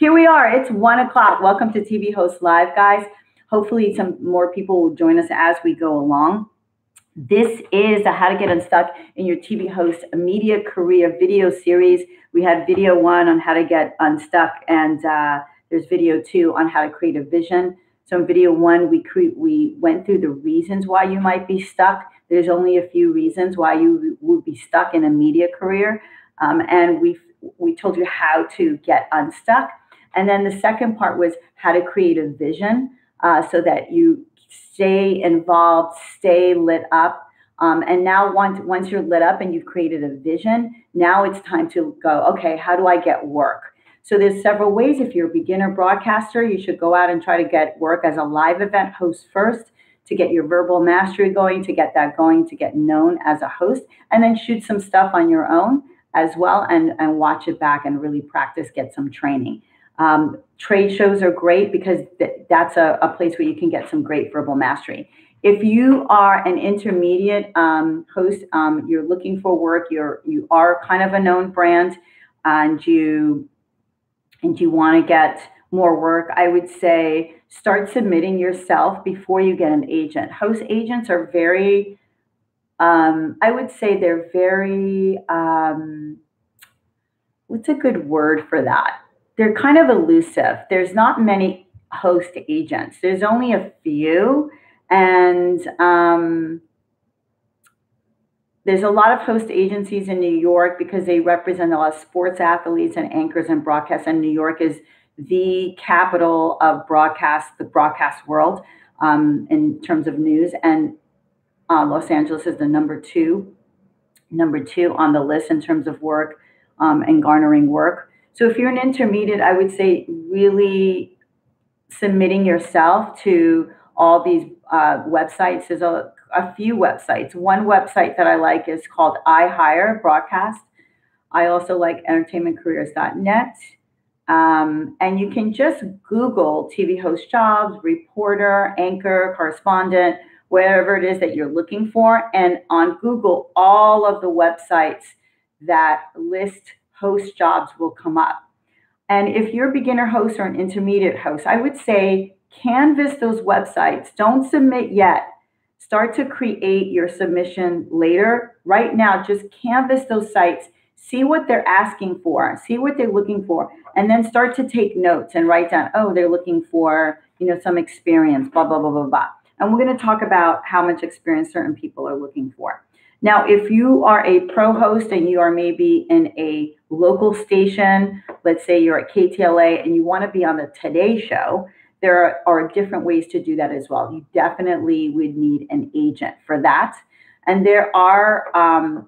Here we are. It's 1 o'clock. Welcome to TV Host Live, guys. Hopefully some more people will join us as we go along. This is a How to Get Unstuck in Your TV Host Media Career video series. We had video 1 on how to get unstuck, and there's video 2 on how to create a vision. So in video 1, we went through the reasons why you might be stuck. There's only a few reasons why you would be stuck in a media career, and we told you how to get unstuck. And then the second part was how to create a vision so that you stay involved, stay lit up. And now once you're lit up and you've created a vision, now it's time to go, okay, how do I get work? So there's several ways. If you're a beginner broadcaster, you should go out and try to get work as a live event host first to get your verbal mastery going, to get that going, to get known as a host, and then shoot some stuff on your own as well and watch it back and really practice, get some training. Trade shows are great because that's a place where you can get some great verbal mastery. If you are an intermediate host, you're looking for work, you are kind of a known brand, and you want to get more work, I would say start submitting yourself before you get an agent. Host agents are very, I would say they're very, what's a good word for that? They're kind of elusive. There's not many host agents. There's only a few, and there's a lot of host agencies in New York because they represent a lot of sports athletes and anchors and broadcasts, and New York is the capital of broadcast, the broadcast world in terms of news, and Los Angeles is the number two on the list in terms of work and garnering work. So if you're an intermediate, I would say really submitting yourself to all these websites. There's a few websites. One website that I like is called iHire Broadcast. I also like entertainmentcareers.net. And you can just Google TV host jobs, reporter, anchor, correspondent, whatever it is that you're looking for. And on Google, all of the websites that list host jobs will come up. And if you're a beginner host or an intermediate host, I would say canvass those websites. Don't submit yet. Start to create your submission later. Right now, just canvass those sites. See what they're asking for. See what they're looking for. And then start to take notes and write down, oh, they're looking for, some experience, blah, blah, blah, blah, blah. And we're going to talk about how much experience certain people are looking for. Now, if you are a pro host and you are maybe in a local station, let's say you're at KTLA and you want to be on the Today Show, there are different ways to do that as well. You definitely would need an agent for that. And there are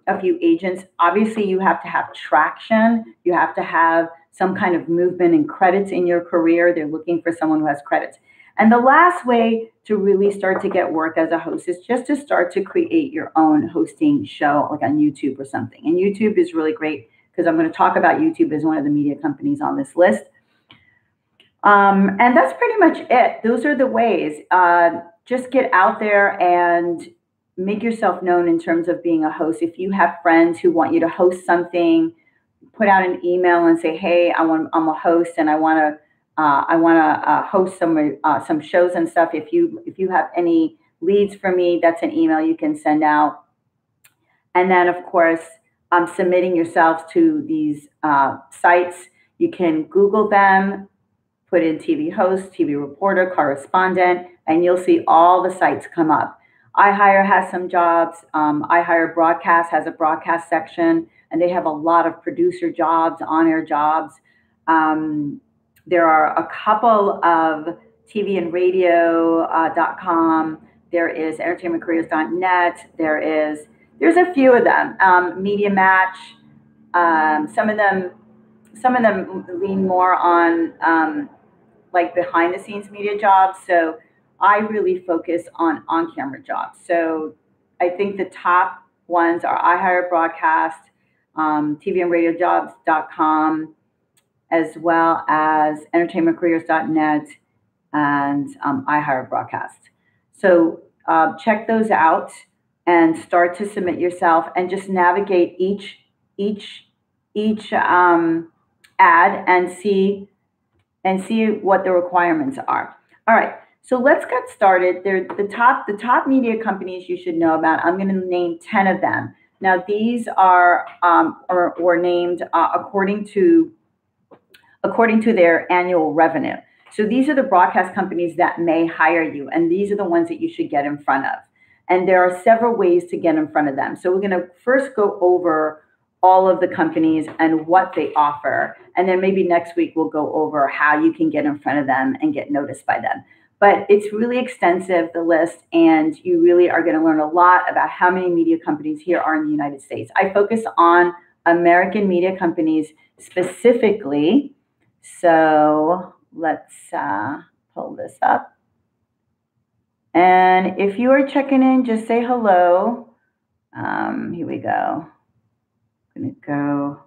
a few agents. Obviously, you have to have traction. You have to have some kind of movement and credits in your career. They're looking for someone who has credits. And the last way to really start to get work as a host is just to start to create your own hosting show, like on YouTube or something. And YouTube is really great because I'm going to talk about YouTube as one of the media companies on this list. And that's pretty much it. Those are the ways. Just get out there and make yourself known in terms of being a host. If you have friends who want you to host something, put out an email and say, hey, I'm a host and I want to host some shows and stuff. If you have any leads for me, that's an email you can send out. And then, of course, submitting yourselves to these sites. You can Google them, put in TV host, TV reporter, correspondent, and you'll see all the sites come up. iHire has some jobs. iHire Broadcast has a broadcast section, and they have a lot of producer jobs, on-air jobs. There are a couple of TV and radio.com. There is entertainmentcareers.net. There's a few of them. Media Match. Some of them lean more on like behind the scenes media jobs. So I really focus on camera jobs. So I think the top ones are iHire Broadcast, TV and radiojobs.com, as well as entertainmentcareers.net and iHire Broadcast. So check those out and start to submit yourself and just navigate each ad and see and see what the requirements are. All right, so let's get started. They're the top media companies you should know about. I'm going to name 10 of them. Now, these are or named according to their annual revenue. So these are the broadcast companies that may hire you, and these are the ones that you should get in front of. And there are several ways to get in front of them. So we're going to first go over all of the companies and what they offer. And then maybe next week we'll go over how you can get in front of them and get noticed by them. But it's really extensive, the list, and you really are going to learn a lot about how many media companies here are in the United States. I focus on American media companies specifically. So let's pull this up. And if you are checking in, just say hello. Here we go. I'm going to go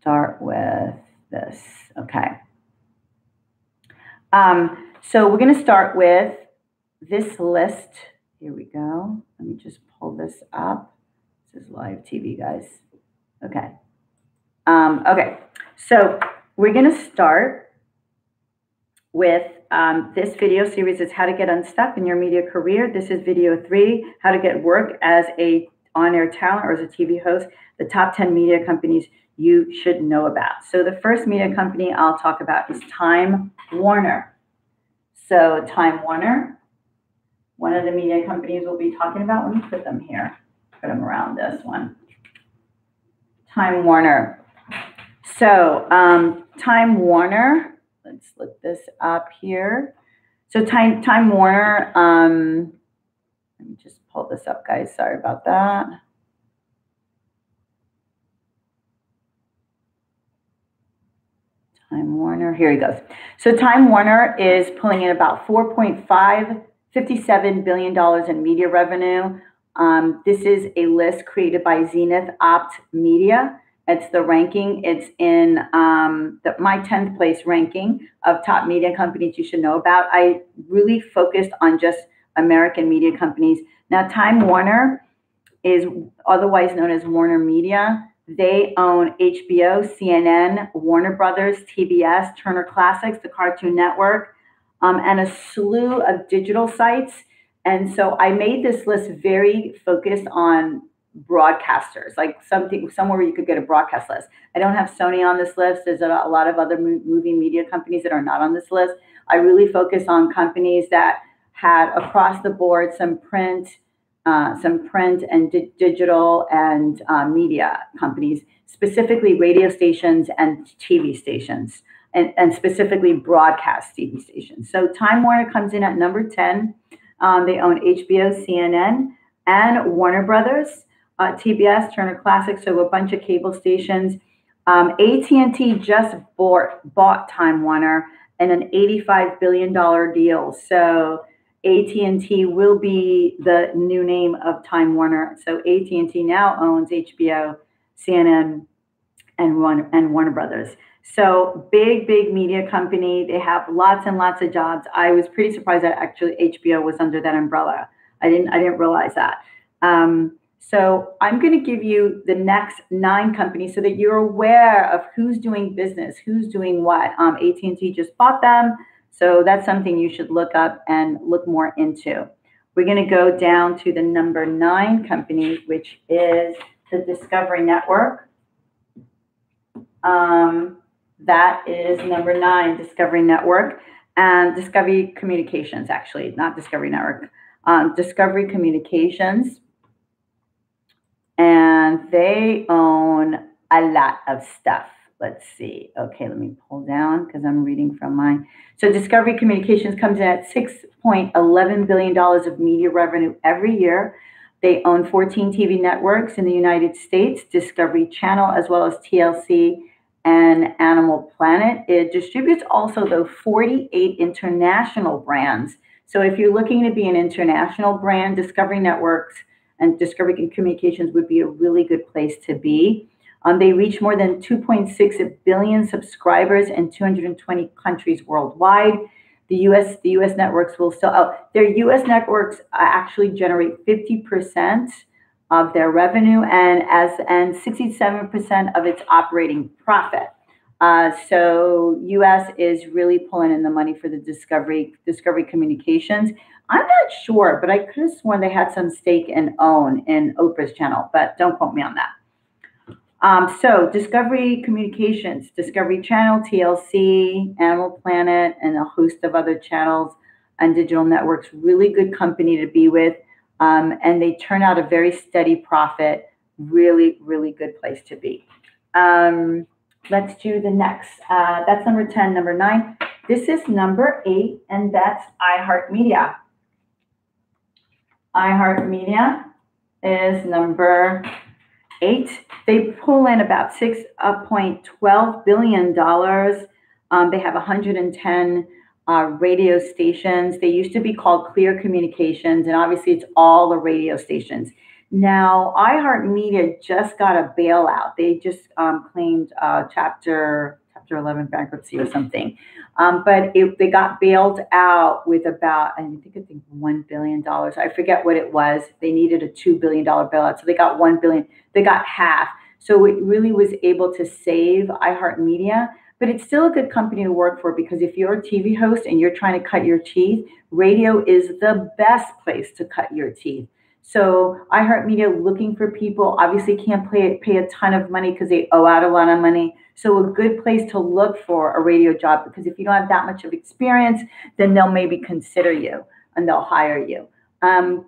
start with this. Okay. So we're going to start with this list. Here we go. Let me just pull this up. This is live TV, guys. Okay. Okay. So we're going to start with this video series is how to get unstuck in your media career. This is video 3, how to get work as a on-air talent or as a TV host, the top 10 media companies you should know about. So the first media company I'll talk about is Time Warner. So Time Warner, one of the media companies we'll be talking about. Let me put them here, put them around this one. Time Warner. So Time Warner, let's look this up here. So Time Warner, let me just pull this up, guys. Sorry about that. Time Warner, here he goes. So Time Warner is pulling in about $4.57 billion in media revenue. This is a list created by Zenith Opt Media. It's the ranking. It's in my 10th place ranking of top media companies you should know about. I really focused on just American media companies. Now, Time Warner is otherwise known as Warner Media. They own HBO, CNN, Warner Brothers, TBS, Turner Classics, the Cartoon Network, and a slew of digital sites. And so I made this list very focused on broadcasters, like somewhere where you could get a broadcast list. I don't have Sony on this list. There's a lot of other movie media companies that are not on this list. I really focus on companies that had across the board some print and digital and media companies, specifically radio stations and TV stations, and specifically broadcast TV stations. So Time Warner comes in at number 10. They own HBO, CNN, and Warner Brothers, TBS, Turner Classics, so a bunch of cable stations. AT&T just bought Time Warner in an $85 billion deal. So AT&T will be the new name of Time Warner. So AT&T now owns HBO, CNN, and Warner Brothers. So big media company. They have lots and lots of jobs. I was pretty surprised that actually HBO was under that umbrella. I didn't realize that. So I'm going to give you the next 9 companies so that you're aware of who's doing business, who's doing what. AT&T just bought them. So that's something you should look up and look more into. We're going to go down to the number 9 company, which is the Discovery Network. That is number 9, Discovery Network, and Discovery Communications, actually, not Discovery Network, Discovery Communications. And they own a lot of stuff. Let's see. Okay, let me pull down because I'm reading from mine. So Discovery Communications comes in at $6.11 billion of media revenue every year. They own 14 TV networks in the United States, Discovery Channel, as well as TLC and Animal Planet. It distributes also, though, 48 international brands. So if you're looking to be an international brand, Discovery Networks and Discovery Communications would be a really good place to be. They reach more than 2.6 billion subscribers in 220 countries worldwide. The U.S. networks will still, their U.S. networks actually generate 50% of their revenue and 67% of its operating profit. So US is really pulling in the money for the Discovery Communications. I'm not sure, but I could have sworn they had some stake in OWN in Oprah's channel, but don't quote me on that. So Discovery Communications, Discovery Channel, TLC, Animal Planet, and a host of other channels and digital networks. Really good company to be with. And they turn out a very steady profit. Really, really good place to be. Let's do the next. That's number 10. Number 9. This is number 8, and that's iHeartMedia. iHeartMedia is number 8. They pull in about $6.12 billion. They have 110 radio stations. They used to be called Clear Communications, and obviously it's all the radio stations. Now, iHeartMedia just got a bailout. They just claimed Chapter 11 bankruptcy or something. But they got bailed out with about, I think $1 billion. I forget what it was. They needed a $2 billion bailout. So they got $1 billion. They got half. So it really was able to save iHeartMedia. But it's still a good company to work for, because if you're a TV host and you're trying to cut your teeth, radio is the best place to cut your teeth. So iHeartMedia looking for people, obviously can't pay a ton of money because they owe out a lot of money. So a good place to look for a radio job, because if you don't have that much of experience, then they'll maybe consider you and they'll hire you. Come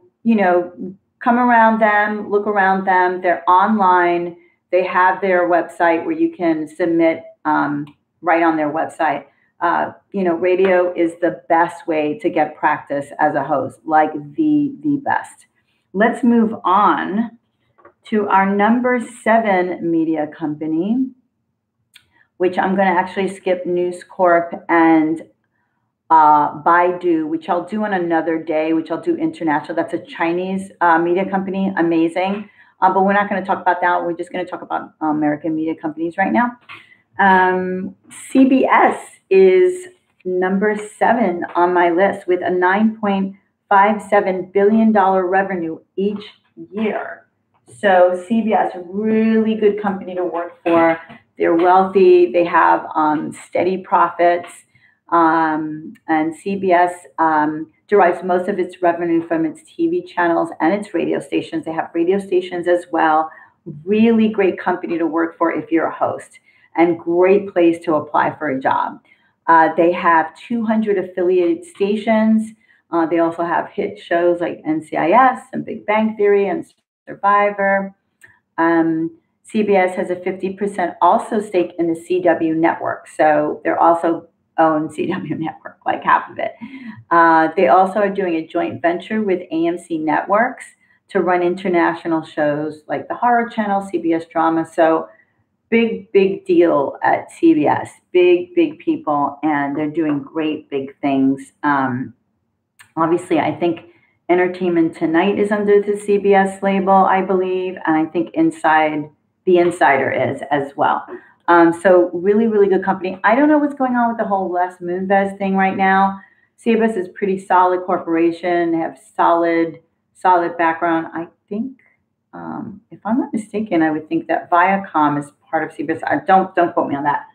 around them, look around them. They're online. They have their website where you can submit right on their website. Radio is the best way to get practice as a host, like the best. Let's move on to our number 7 media company, which I'm going to actually skip News Corp and Baidu, which I'll do on another day, which I'll do international. That's a Chinese media company, amazing. But we're not going to talk about that. We're just going to talk about American media companies right now. CBS is number 7 on my list with a $9.57 billion revenue each year. So CBS, really good company to work for. They're wealthy. They have steady profits. And CBS derives most of its revenue from its TV channels and its radio stations. They have radio stations as well. Really great company to work for if you're a host, and great place to apply for a job. They have 200 affiliated stations. They also have hit shows like NCIS and Big Bang Theory and Survivor. CBS has a 50% also stake in the CW network. So they're also own CW network, like half of it. They also are doing a joint venture with AMC Networks to run international shows like the Horror Channel, CBS Drama. So big deal at CBS. Big people, and they're doing great big things. Obviously, I think Entertainment Tonight is under the CBS label, I believe, and I think The Insider is as well. So really good company. I don't know what's going on with the whole Les Moonves thing right now. CBS is pretty solid corporation. They have solid background. I think, if I'm not mistaken, I would think that Viacom is part of CBS. Don't quote me on that.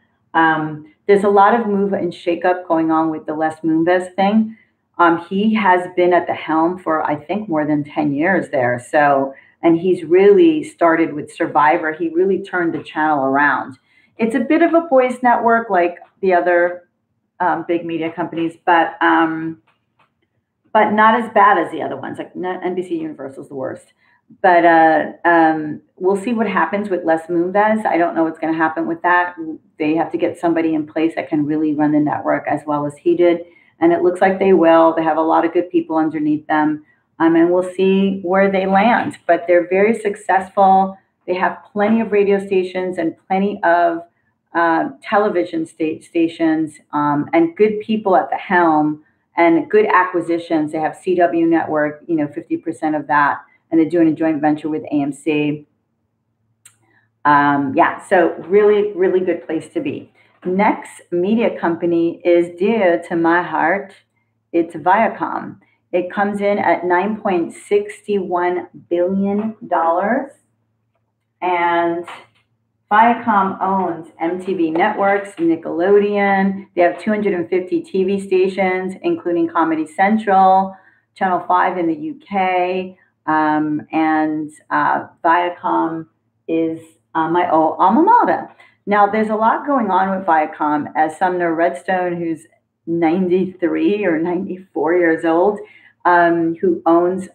There's a lot of move and shakeup going on with the Les Moonves thing. He has been at the helm for, I think, more than 10 years there. So, and he's really started with Survivor. He really turned the channel around. It's a bit of a boys' network like the other big media companies, but not as bad as the other ones. Like NBC Universal's the worst. But we'll see what happens with Les Moonves. I don't know what's going to happen with that. They have to get somebody in place that can really run the network as well as he did. And it looks like they will. They have a lot of good people underneath them. And we'll see where they land. But they're very successful. They have plenty of radio stations and plenty of television stations and good people at the helm and good acquisitions. They have CW Network, 50% of that. And they're doing a joint venture with AMC. So really good place to be. Next media company is dear to my heart. It's Viacom. It comes in at $9.61 billion. And Viacom owns MTV Networks, Nickelodeon. They have 250 TV stations, including Comedy Central, Channel 5 in the UK, and Viacom is my old alma mater. Now, there's a lot going on with Viacom, as Sumner Redstone, who's 93 or 94 years old, who owns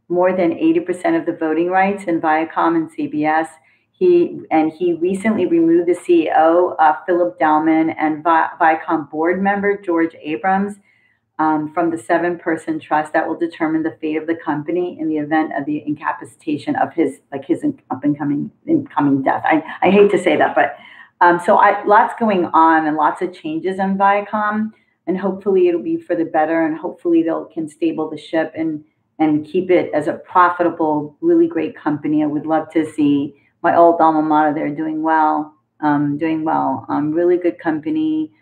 more than 80% of the voting rights in Viacom and CBS. He recently removed the CEO, Philip Dowman, and Viacom board member George Abrams from the 7-person trust that will determine the fate of the company in the event of the incapacitation of his incoming death. I hate to say that, but lots going on and lots of changes in Viacom, and hopefully it'll be for the better, and hopefully can stable the ship and keep it as a profitable, really great company. I would love to see my old alma mater there doing well. Really good company.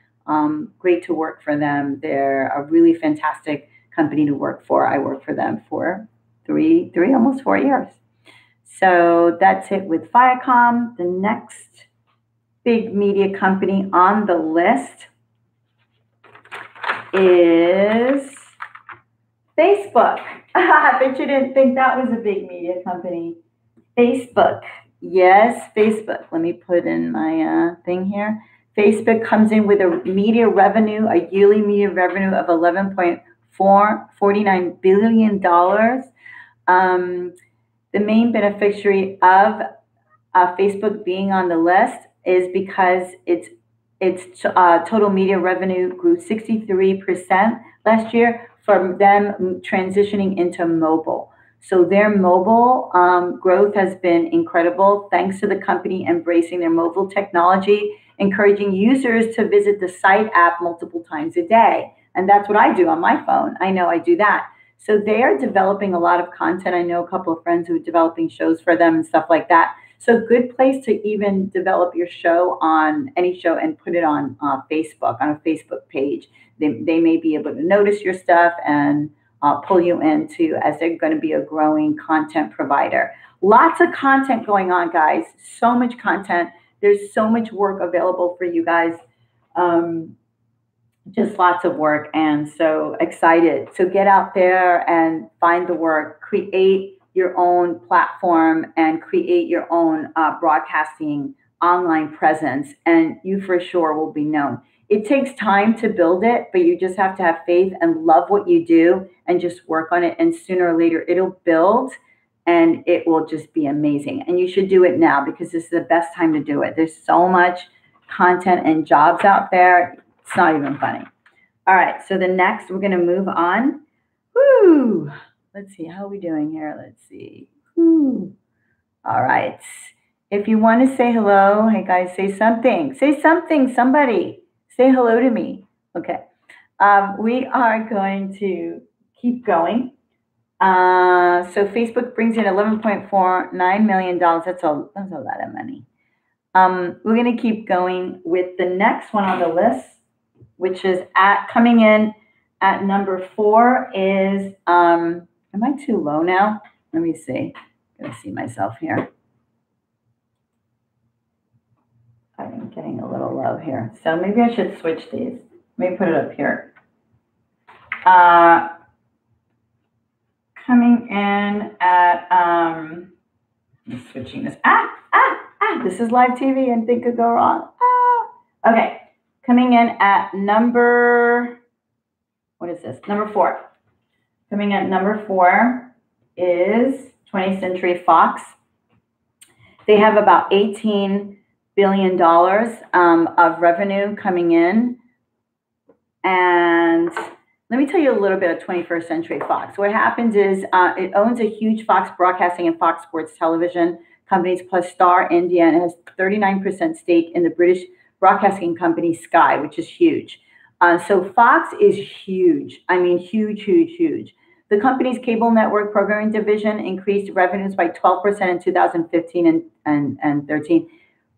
Great to work for them. They're a really fantastic company to work for. I worked for them for three, almost 4 years. So that's it with Viacom. The next big media company on the list is Facebook. I bet you didn't think that was a big media company. Facebook. Yes, Facebook. Let me put in my thing here. Facebook comes in with a yearly media revenue of $11.49 billion. The main beneficiary of Facebook being on the list is because its total media revenue grew 63% last year from them transitioning into mobile. So their mobile growth has been incredible thanks to the company embracing their mobile technology, encouraging users to visit the site app multiple times a day. And that's what I do on my phone. I know I do that. So they are developing a lot of content. I know a couple of friends who are developing shows for them and stuff like that. So good place to even develop your show on any show and put it on Facebook, on a Facebook page. They may be able to notice your stuff and pull you into, as they're going to be a growing content provider. Lots of content going on, guys. So much content. There's so much work available for you guys. Just lots of work, and so excited. So get out there and find the work. Create your own platform and create your own broadcasting online presence, and you for sure will be known. It takes time to build it, but you just have to have faith and love what you do and just work on it. And sooner or later, it'll build and it will just be amazing. And you should do it now because this is the best time to do it. There's so much content and jobs out there. It's not even funny. All right. So the next, we're going to move on. Woo! Let's see. How are we doing here? Let's see. Woo. All right. If you want to say hello, hey guys, say something. Say something, somebody. Say hello to me. Okay. We are going to keep going. So Facebook brings in $11.49 million. That's a lot of money. We're going to keep going with the next one on the list, which is coming in at number 4 is, am I too low now? Let me see. I'm going to see myself here. I'm getting a little low here. So maybe I should switch these. Let me put it up here. Coming in at, I'm switching this. This is live TV and things could go wrong. Okay. Coming in at number, what is this? Number 4. Coming at number 4 is 20th Century Fox. They have about $18 billion of revenue coming in. And let me tell you a little bit of 21st Century Fox. What happens is it owns a huge Fox Broadcasting and Fox Sports television companies plus Star India, and it has 39% stake in the British broadcasting company Sky, which is huge. So Fox is huge. I mean, huge, huge, huge. The company's cable network programming division increased revenues by 12% in 2015 and 13.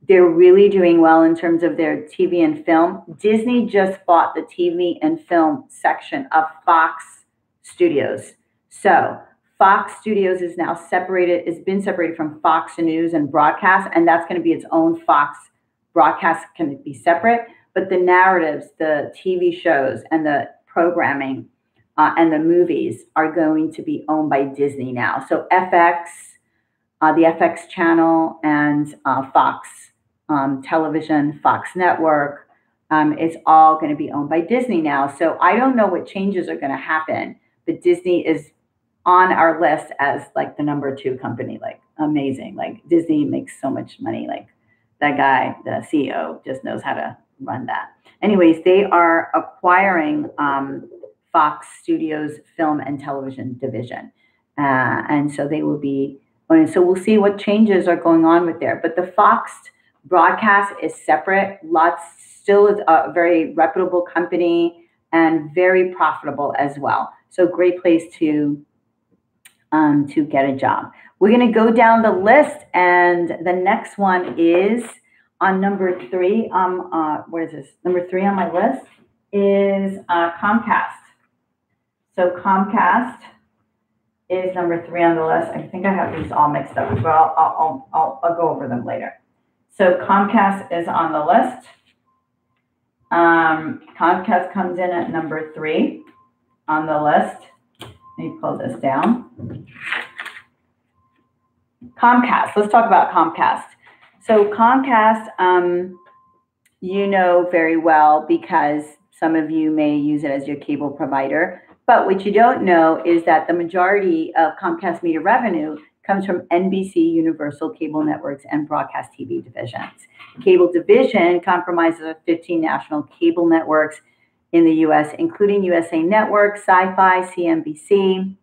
They're really doing well in terms of their TV and film. Disney just bought the TV and film section of Fox Studios. So Fox Studios is now separated, it's been separated from Fox News and broadcast, and that's going to be its own Fox. Broadcast can be separate, but the narratives, the TV shows, and the programming and the movies are going to be owned by Disney now. So FX, the FX channel, and Fox Television, Fox Network, it's all going to be owned by Disney now. So I don't know what changes are going to happen, but Disney is on our list as like the number 2 company. Like, amazing. Like, Disney makes so much money. Like, that guy, the CEO, just knows how to run that. Anyways, they are acquiring Fox Studios film and television division. And so they will be, so we'll see what changes are going on with there. But the Fox broadcast is separate. Still is a very reputable company and very profitable as well. So great place to get a job. We're going to go down the list, and the next one is on number 3. Where is this? Number 3 on my list is Comcast. So Comcast is number 3 on the list. I think I have these all mixed up, but I'll go over them later. So Comcast is on the list. Comcast comes in at number 3 on the list. Let me pull this down. Comcast. Let's talk about Comcast. So Comcast, you know very well because some of you may use it as your cable provider. But what you don't know is that the majority of Comcast media revenue comes from NBC, Universal Cable Networks, and Broadcast TV divisions. The cable division comprises of 15 national cable networks in the U.S., including USA Network, Sci-Fi, CNBC,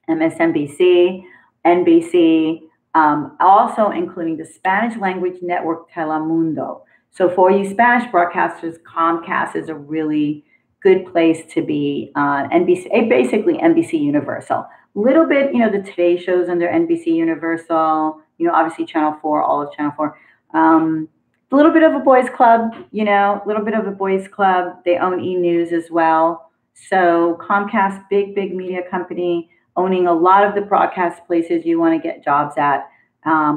MSNBC, NBC, also including the Spanish language network Telemundo. So for you Spanish broadcasters, Comcast is a really good place to be. NBC, basically NBC Universal. Little bit, the Today shows under NBC Universal, obviously Channel 4, all of Channel 4. A little bit of a boys club, a little bit of a boys club. They own E! News as well. So Comcast, big media company, owning a lot of the broadcast places you want to get jobs at.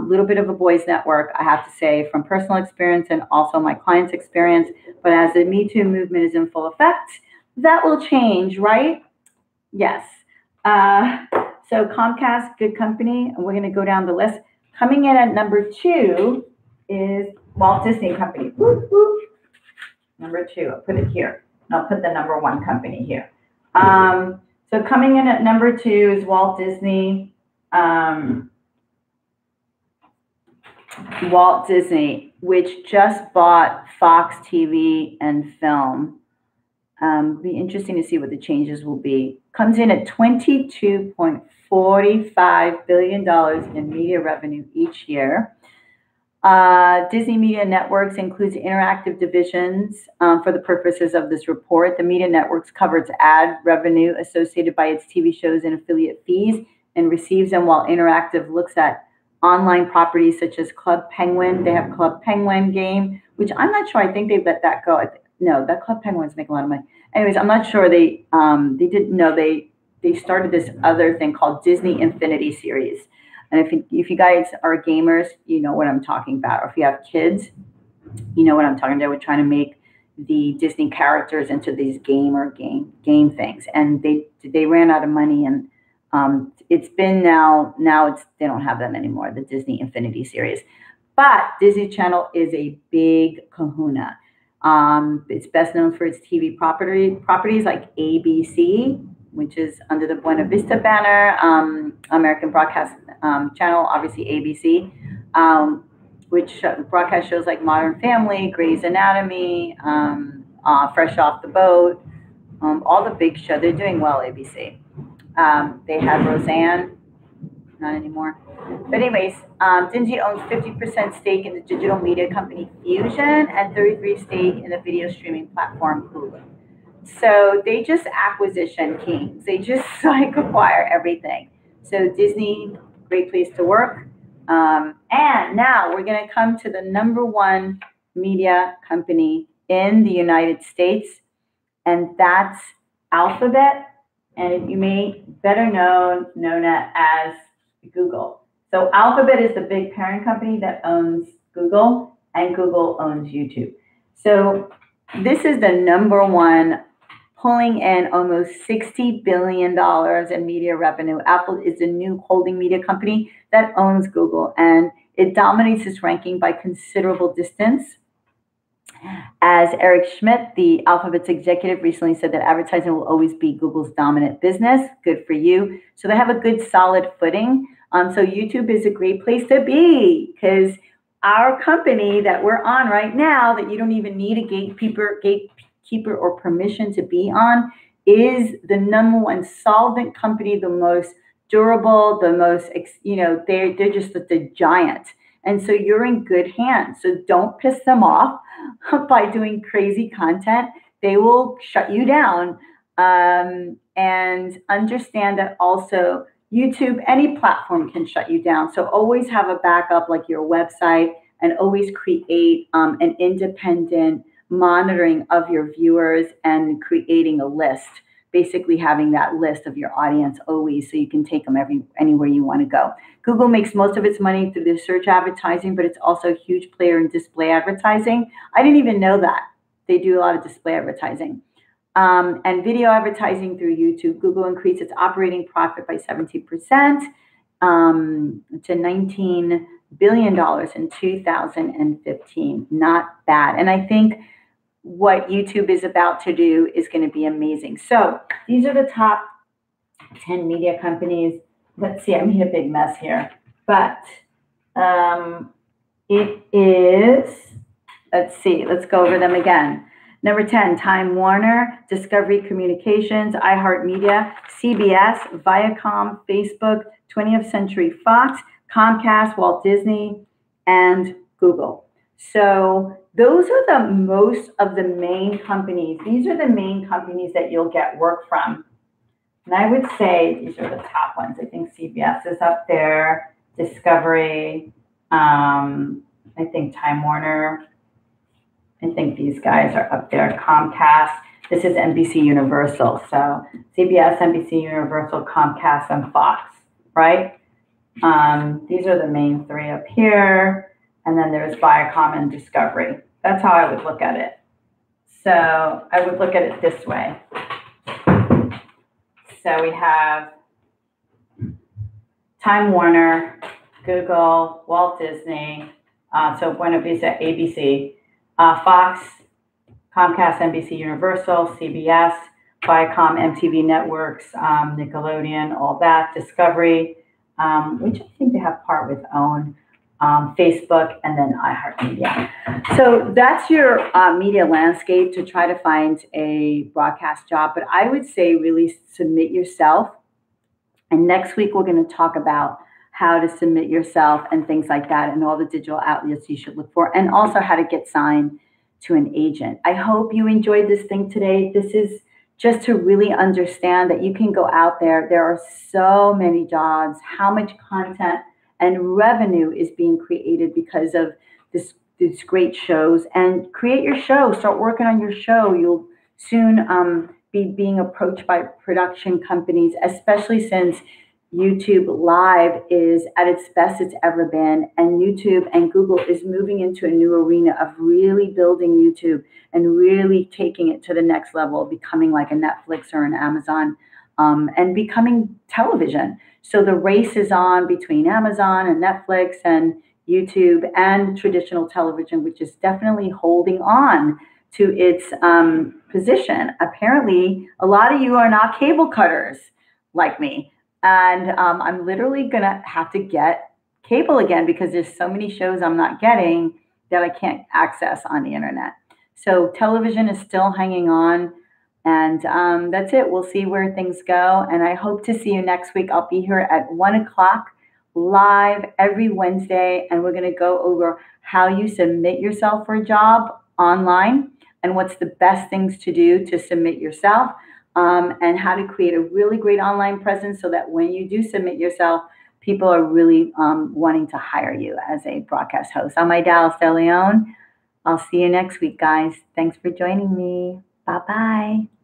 Little bit of a boys network, I have to say, from personal experience and also my clients' experience. But as the Me Too movement is in full effect, that will change, right? Yes. So Comcast, good company, and we're going to go down the list. Coming in at number 2 is Walt Disney Company. Whoop, whoop. Number 2, I'll put it here. I'll put the number 1 company here. So coming in at number 2 is Walt Disney. Walt Disney, which just bought Fox TV and Film. Be interesting to see what the changes will be. Comes in at $22.45 billion in media revenue each year. Disney Media Networks includes interactive divisions for the purposes of this report. The Media Networks covers ad revenue associated by its TV shows and affiliate fees and receives them, while Interactive looks at online properties such as Club Penguin. They have Club Penguin game, which I'm not sure. I think they let that go. No, that Club Penguins make a lot of money. Anyways, I'm not sure they didn't know they started this other thing called Disney Infinity Series. And if you guys are gamers, you know what I'm talking about. Or if you have kids, you know what I'm talking about. We're trying to make the Disney characters into these game things, and they ran out of money, and it's been now they don't have them anymore. The Disney Infinity Series, but Disney Channel is a big kahuna. It's best known for its TV properties like ABC, which is under the Buena Vista banner, American Broadcast Channel, obviously ABC, which broadcast shows like Modern Family, Grey's Anatomy, Fresh Off the Boat, all the big shows. They're doing well, ABC. They have Roseanne, not anymore. But anyways, Disney owns 50% stake in the digital media company Fusion and 33% stake in the video streaming platform Hulu. So they just acquisition kings. They just acquire everything. So Disney, great place to work. And now we're going to come to the number 1 media company in the United States, and that's Alphabet and you may better known as Google. So Alphabet is the big parent company that owns Google, and Google owns YouTube. So this is the number one, pulling in almost $60 billion in media revenue. Apple is the new holding media company that owns Google, and it dominates its ranking by considerable distance. As Eric Schmidt, the Alphabet's executive, recently said that advertising will always be Google's dominant business. Good for you. So they have a good, solid footing. So YouTube is a great place to be, because our company that we're on right now, that you don't even need a gatekeeper or permission to be on, is the number one solvent company, the most durable, the most, they're just the giant. And so you're in good hands. So don't piss them off by doing crazy content. They will shut you down. And understand that also YouTube, any platform can shut you down. So always have a backup like your website, and always create an independent monitoring of your viewers and creating a list, basically having that list of your audience always, so you can take them anywhere you want to go. Google makes most of its money through their search advertising, but it's also a huge player in display advertising. I didn't even know that. They do a lot of display advertising. And video advertising through YouTube. Google increased its operating profit by 17% to $19 billion in 2015. Not bad. And I think what YouTube is about to do is going to be amazing. So these are the top 10 media companies. Let's see, I made a big mess here, but it is, let's go over them again. Number 10, Time Warner, Discovery Communications, iHeartMedia, CBS, Viacom, Facebook, 20th Century Fox, Comcast, Walt Disney, and Google. So those are the most of the main companies. These are the main companies that you'll get work from. And I would say these are the top ones. I think CBS is up there, Discovery, I think Time Warner. I think these guys are up there. Comcast. This is NBC Universal. So CBS, NBC Universal, Comcast, and Fox, right? These are the main three up here. And then there's Viacom and Discovery. That's how I would look at it. So I would look at it this way. So we have Time Warner, Google, Walt Disney, so Buena Vista, ABC, Fox, Comcast, NBC Universal, CBS, Viacom, MTV Networks, Nickelodeon, all that, Discovery, which I think they have part with OWN, Facebook, and then iHeartMedia. So that's your media landscape to try to find a broadcast job. But I would say really submit yourself. And next week, we're going to talk about how to submit yourself and things like that, and all the digital outlets you should look for, and also how to get signed to an agent. I hope you enjoyed this thing today. This is just to really understand that you can go out there. There are so many jobs, how much content and revenue is being created because of these great shows. And create your show, start working on your show. You'll soon be being approached by production companies, especially since YouTube Live is at its best it's ever been, and YouTube and Google is moving into a new arena of really building YouTube and really taking it to the next level, becoming like a Netflix or an Amazon, and becoming television. So the race is on between Amazon and Netflix and YouTube and traditional television, which is definitely holding on to its position. Apparently, a lot of you are not cable cutters like me. And I'm literally going to have to get cable again because there's so many shows I'm not getting that I can't access on the internet. So television is still hanging on. And that's it. We'll see where things go. And I hope to see you next week. I'll be here at 1 o'clock live every Wednesday. And we're going to go over how you submit yourself for a job online and what's the best things to do to submit yourself. And how to create a really great online presence so that when you do submit yourself, people are really wanting to hire you as a broadcast host. I'm IDALIS De Leon. I'll see you next week, guys. Thanks for joining me. Bye-bye.